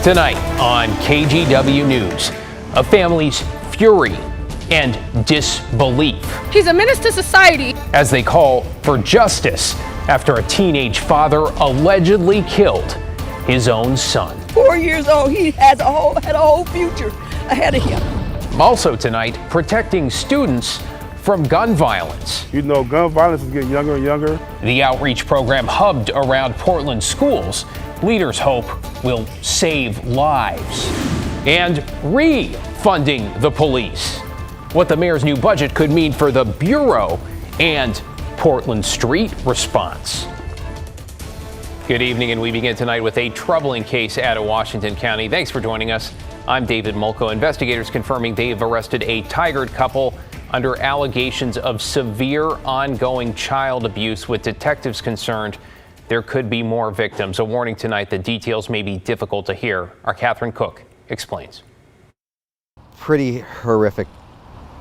Tonight on KGW News, a family's fury and disbelief. He's a menace to society. As they call for justice after a teenage father allegedly killed his own son. 4 years old, he had a whole future ahead of him. Also tonight, protecting students from gun violence. You know, gun violence is getting younger and younger. The outreach program hubbed around Portland schools. Leaders hope will save lives. And refunding the police. What the mayor's new budget could mean for the Bureau and Portland Street response. Good evening, and we begin tonight with a troubling case out of Washington County. Thanks for joining us. I'm David Mulco. Investigators confirming they've arrested a Tigard couple under allegations of severe ongoing child abuse, with detectives concerned there could be more victims. A warning tonight, the details may be difficult to hear. Our Catherine Cook explains. Pretty horrific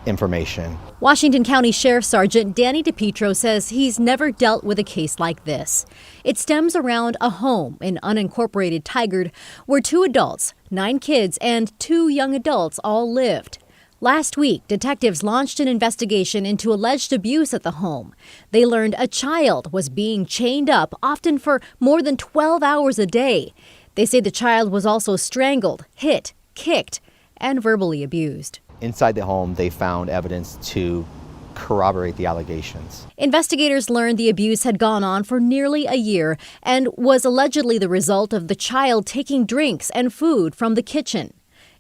information. Washington County Sheriff Sergeant Danny DePietro says he's never dealt with a case like this. It stems around a home in unincorporated Tigard where 2 adults, 9 kids, and 2 young adults all lived. Last week, detectives launched an investigation into alleged abuse at the home. They learned a child was being chained up, often for more than 12 hours a day. They say the child was also strangled, hit, kicked, and verbally abused. Inside the home, they found evidence to corroborate the allegations. Investigators learned the abuse had gone on for nearly a year and was allegedly the result of the child taking drinks and food from the kitchen.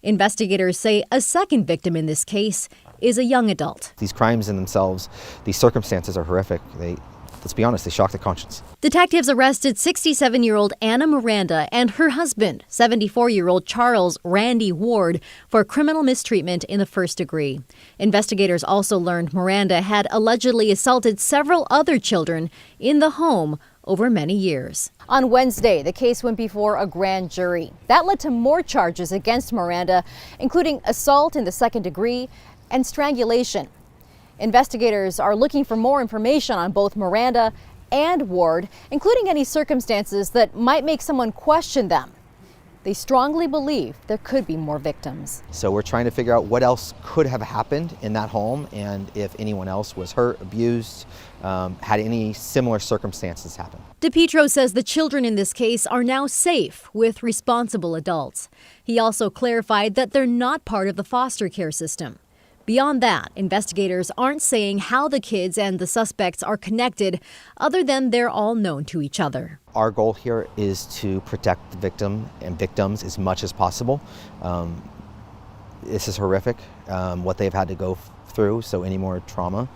Investigators say a second victim in this case is a young adult. These crimes in themselves, these circumstances are horrific. Let's be honest, they shock the conscience. Detectives arrested 67-year-old Anna Miranda and her husband, 74-year-old Charles Randy Ward, for criminal mistreatment in the first degree. Investigators also learned Miranda had allegedly assaulted several other children in the home over many years. On Wednesday, the case went before a grand jury. That led to more charges against Miranda, including assault in the second degree and strangulation. Investigators are looking for more information on both Miranda and Ward, including any circumstances that might make someone question them. They strongly believe there could be more victims. So we're trying to figure out what else could have happened in that home, and if anyone else was hurt, abused, had any similar circumstances happen. DePietro says the children in this case are now safe with responsible adults. He also clarified that they're not part of the foster care system. Beyond that, investigators aren't saying how the kids and the suspects are connected, other than they're all known to each other. Our goal here is to protect the victim and victims as much as possible. This is horrific, what they've had to go through, so any more trauma,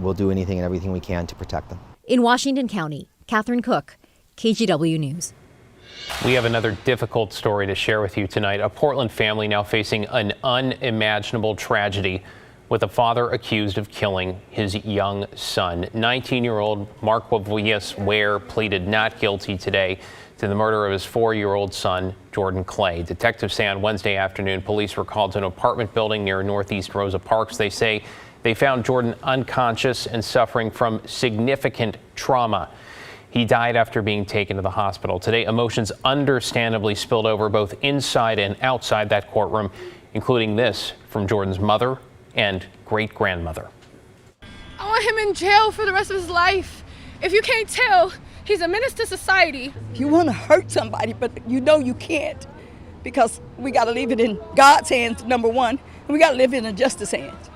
we'll do anything and everything we can to protect them. In Washington County, Catherine Cook, KGW News. We have another difficult story to share with you tonight. A Portland family now facing an unimaginable tragedy, with a father accused of killing his young son. 19-year-old Marquavius Ware pleaded not guilty today to the murder of his 4-year-old son, Jordan Clay. Detectives say on Wednesday afternoon, police were called to an apartment building near Northeast Rosa Parks. They say they found Jordan unconscious and suffering from significant trauma. He died after being taken to the hospital. Today, emotions understandably spilled over both inside and outside that courtroom, including this from Jordan's mother and great-grandmother. I want him in jail for the rest of his life. If you can't tell, he's a menace to society. You want to hurt somebody, but you know you can't, because we got to leave it in God's hands, number one, and we got to live in justice hands.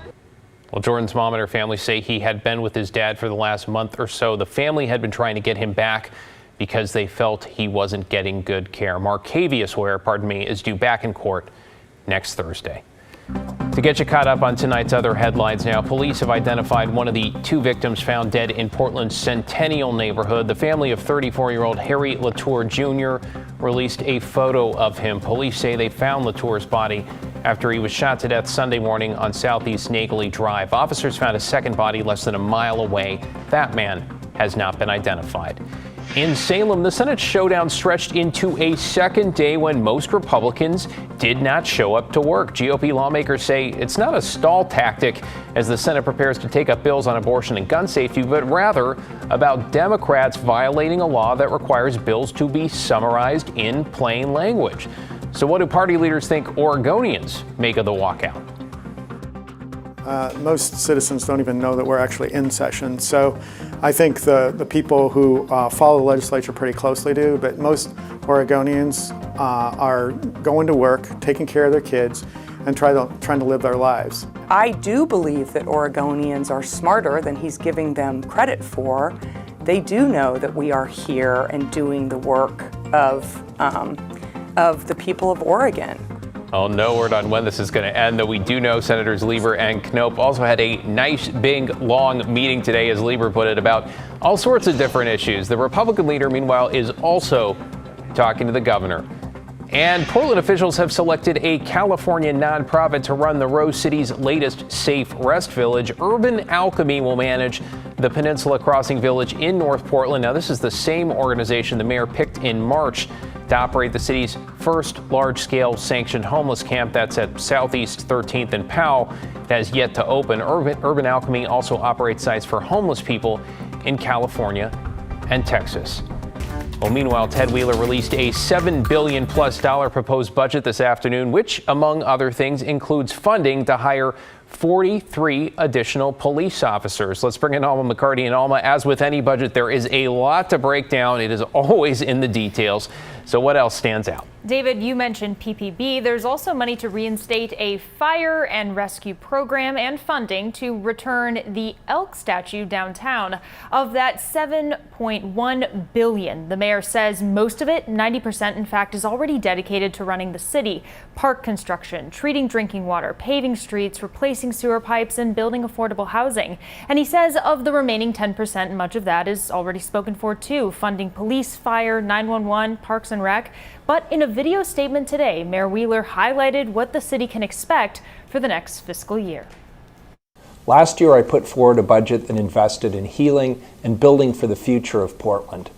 Well, Jordan's mom and her family say he had been with his dad for the last month or so. The family had been trying to get him back because they felt he wasn't getting good care. Marquavius Ware, is due back in court next Thursday. To get you caught up on tonight's other headlines now, police have identified one of the 2 victims found dead in Portland's Centennial neighborhood. The family of 34-year-old Harry Latour Jr. released a photo of him. Police say they found Latour's body after he was shot to death Sunday morning on Southeast Nageley Drive. Officers found a second body less than a mile away. That man has not been identified. In Salem, the Senate showdown stretched into a second day when most Republicans did not show up to work. GOP lawmakers say it's not a stall tactic as the Senate prepares to take up bills on abortion and gun safety, but rather about Democrats violating a law that requires bills to be summarized in plain language. So what do party leaders think Oregonians make of the walkout? Most citizens don't even know that we're actually in session. So I think the people who follow the legislature pretty closely do, but most Oregonians are going to work, taking care of their kids, and trying to live their lives. I do believe that Oregonians are smarter than he's giving them credit for. They do know that we are here and doing the work of the people of Oregon. Well, no word on when this is going to end, though we do know Senators Lieber and Knopp also had a nice, big, long meeting today, as Lieber put it, about all sorts of different issues. The Republican leader, meanwhile, is also talking to the governor. And Portland officials have selected a California nonprofit to run the Rose City's latest safe rest village. Urban Alchemy will manage the Peninsula Crossing Village in North Portland. Now, this is the same organization the mayor picked in March to operate the city's first large-scale sanctioned homeless camp. That's at Southeast 13th and Powell. It has yet to open. Urban Alchemy also operates sites for homeless people in California and Texas. Well, meanwhile, Ted Wheeler released a $7 billion+ proposed budget this afternoon, which, among other things, includes funding to hire 43 additional police officers. Let's bring in Alma McCarty. And Alma, as with any budget, there is a lot to break down. It is always in the details. So what else stands out? David, you mentioned PPB. There's also money to reinstate a fire and rescue program and funding to return the elk statue downtown. Of that $7.1 billion, the mayor says most of it, 90% in fact, is already dedicated to running the city. Park construction, treating drinking water, paving streets, replacing sewer pipes, and building affordable housing. And he says of the remaining 10%, much of that is already spoken for too, funding police, fire, 911, parks and rec. But in a video statement today, Mayor Wheeler highlighted what the city can expect for the next fiscal year. Last year, I put forward a budget that invested in healing and building for the future of Portland.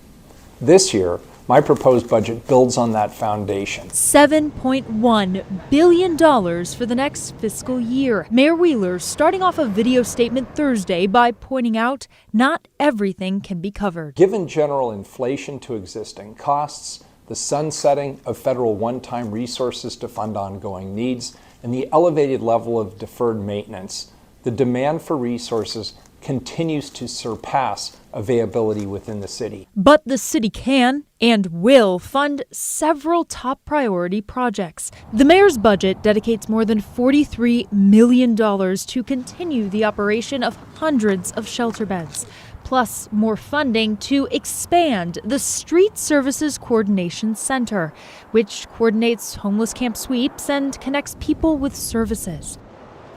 This year, my proposed budget builds on that foundation. $7.1 billion for the next fiscal year. Mayor Wheeler starting off a video statement Thursday by pointing out not everything can be covered. Given general inflation to existing costs, the sunsetting of federal one-time resources to fund ongoing needs, and the elevated level of deferred maintenance, the demand for resources continues to surpass availability within the city. But the city can and will fund several top priority projects. The mayor's budget dedicates more than $43 million to continue the operation of hundreds of shelter beds, plus more funding to expand the Street Services Coordination Center, which coordinates homeless camp sweeps and connects people with services.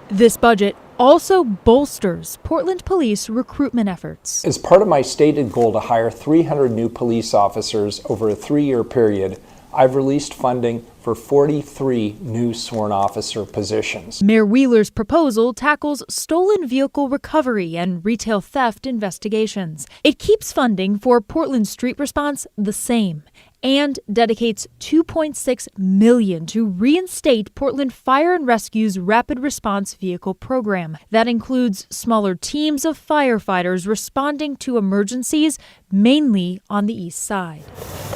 This budget also bolsters Portland police recruitment efforts. As part of my stated goal to hire 300 new police officers over a 3-year period, I've released funding for 43 new sworn officer positions. Mayor Wheeler's proposal tackles stolen vehicle recovery and retail theft investigations. It keeps funding for Portland street response the same and dedicates $2.6 million to reinstate Portland Fire and Rescue's Rapid Response Vehicle program. That includes smaller teams of firefighters responding to emergencies, mainly on the east side.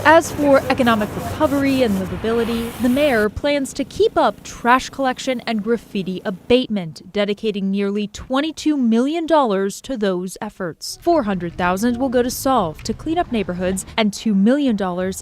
As for economic recovery and livability, the mayor plans to keep up trash collection and graffiti abatement, dedicating nearly $22 million to those efforts. $400,000 will go to Solve to clean up neighborhoods, and $2 million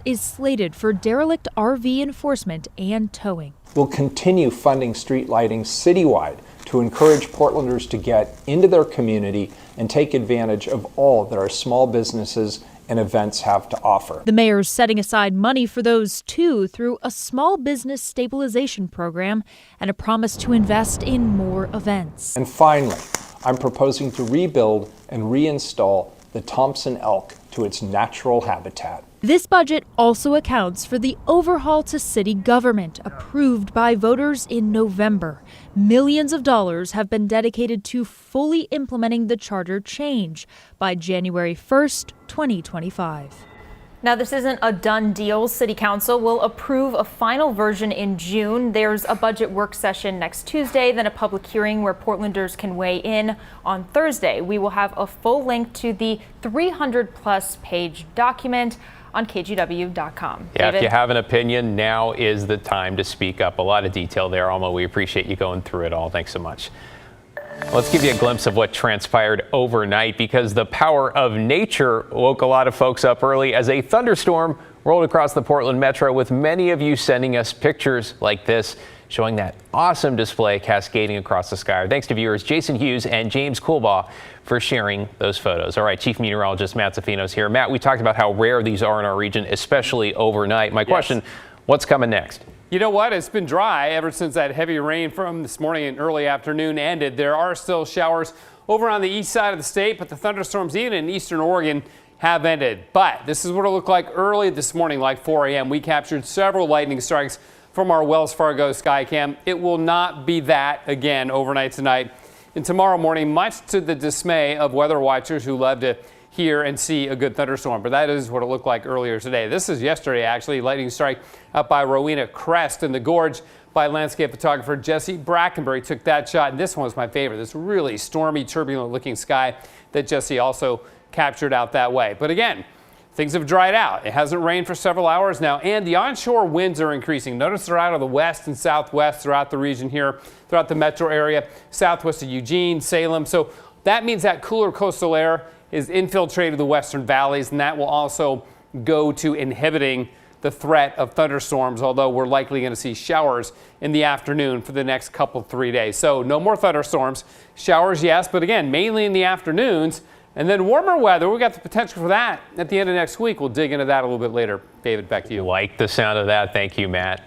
is slated for derelict RV enforcement and towing. We'll continue funding street lighting citywide to encourage Portlanders to get into their community and take advantage of all that our small businesses and events have to offer. The mayor's setting aside money for those too through a small business stabilization program and a promise to invest in more events. And finally, I'm proposing to rebuild and reinstall the Thompson elk to its natural habitat. This budget also accounts for the overhaul to city government approved by voters in November. Millions of dollars have been dedicated to fully implementing the charter change by January 1st, 2025. Now, this isn't a done deal. City Council will approve a final version in June. There's a budget work session next Tuesday, then a public hearing where Portlanders can weigh in on Thursday. We will have a full link to the 300-plus page document. on KGW.com. Yeah, David? if you have an opinion, now is the time to speak up. A lot of detail there, Alma. We appreciate you going through it all. Thanks so much. Let's give you a glimpse of what transpired overnight, because the power of nature woke a lot of folks up early as a thunderstorm rolled across the Portland metro, with many of you sending us pictures like this, showing that awesome display cascading across the sky. Thanks to viewers Jason Hughes and James Coolbaugh for sharing those photos. All right, Chief Meteorologist Matt Zafino's here. Matt, we talked about how rare these are in our region, especially overnight. My question, what's coming next? You know what? It's been dry ever since that heavy rain from this morning and early afternoon ended. There are still showers over on the east side of the state, but the thunderstorms even in eastern Oregon have ended. But this is what it looked like early this morning, like 4 a.m. We captured several lightning strikes from our Wells Fargo Skycam. It will not be that again overnight tonight and tomorrow morning, much to the dismay of weather watchers who love to hear and see a good thunderstorm. But that is what it looked like earlier today. This is yesterday, actually. Lightning strike up by Rowena Crest in the Gorge by landscape photographer Jesse Brackenbury took that shot. And this one was my favorite. This really stormy, turbulent looking sky that Jesse also captured out that way. But again, things have dried out. It hasn't rained for several hours now, and the onshore winds are increasing. Notice they're out of the west and southwest throughout the region here, throughout the metro area, southwest of Eugene, Salem. So that means that cooler coastal air is infiltrated the western valleys, and that will also go to inhibiting the threat of thunderstorms, although we're likely going to see showers in the afternoon for the next couple, 3 days. So no more thunderstorms. Showers, yes, but again, mainly in the afternoons. And then warmer weather, we got the potential for that at the end of next week. We'll dig into that a little bit later. David, back to you. Like the sound of that. Thank you, Matt.